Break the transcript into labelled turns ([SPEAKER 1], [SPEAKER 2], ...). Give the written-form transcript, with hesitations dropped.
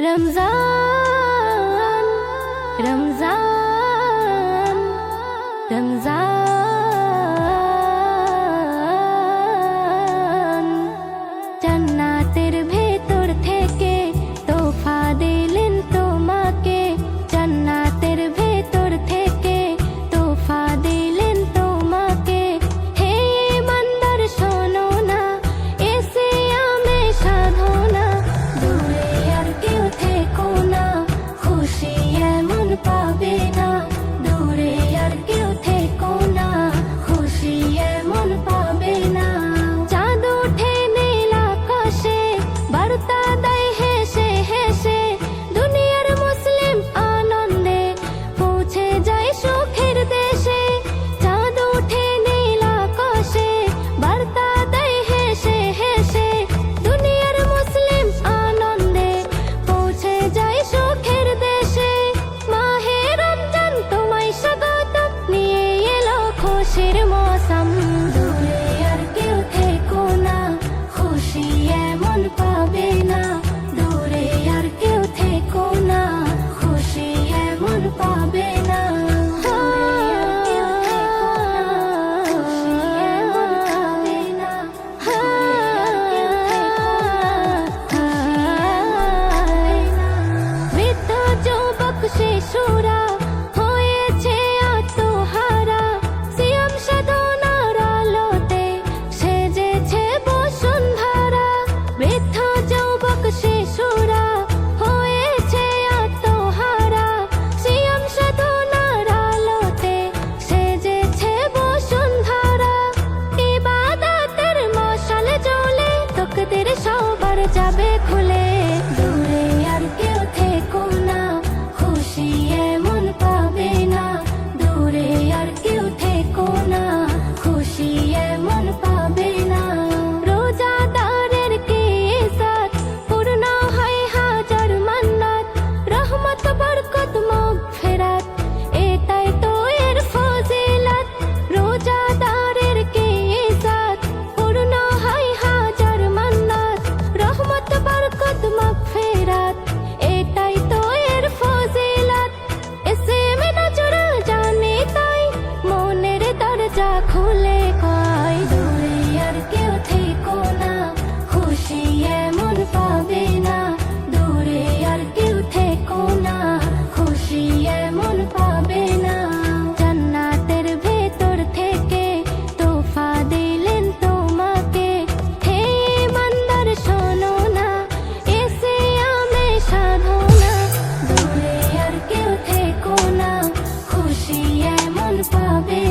[SPEAKER 1] रमजान रमजान रमजान জান্নাতের ভেতর থেকে তোফা দিলেন তোমাকে জান্নাতের ভেতর থেকে তোফা দিলেন তোমাকে হে ইমানদার শোনো না এসে আমি সাধনা দূরে আর কেউ থেকো না খুশি এমন পাবে না দূরে আর কেউ থেকো না খুশি এমন পাবে না চাঁদ ওঠে নীল আকাশে বার্তা দেয় হেসে হেসে দুনিয়ার মুসলিম আনন্দে পৌঁছে যায় সুখের দেশে চাঁদ ওঠে নীল আকাশে বার্তা দেয় হেসে হেসে দুনিয়ার মুসলিম আনন্দে পৌঁছে যায় সুখের দেশে মাহে রমজান তোমায় স্বাগত নিয়ে এলো খুশির মৌসুম দূরে আর কেউ থেকো না খুশি এমন পাবে না দূরে আর কেউ থেকো না খুশি এমন পাবে না বৃদ্ধ যুবক শিশুরা হয়েছে আত্মহারা সিয়াম সাধনার আলোতে সেজেছে বসুন্ধরা বৃদ্ধ যুবক শিশুরা হয়েছে আত্মহারা সিয়াম সাধনার আলোতে সেজেছে বসুন্ধরা ইবাদতের মশাল জ্বলে তকদির সবার যাবে খুলে দূরে আর কেউ থেকো না খুশি এমন পাবে না দূরে আর কেউ থেকো না খুশি এমন পাবে না রোজাদারের কি ইজ্জত পূর্ণ হয় হাজার মান্নাত রহমত বরকত মাগফিরাত এটাই তো এর ফজিলত রোজাদারের কি ইজ্জত পূর্ণ হয় হাজার মান্নাত রহমত বরকত মাগফিরাত এটাই তো এর ফজিলত ইসমে নজর জানি তাই মনের দরজা খুলে কয় দূরে আর কেউ থেকো না খুশি এমন পাবে না দূরে আর কেউ থেকো না খুশি এমন পাবে না জান্নাতের ভেতর থেকে তোফা দিলেন তোমাকে হে ইমানদার শোনো না এসে আমি সাধনা দূরে আর কেউ থেকো না খুশি এমন পাবে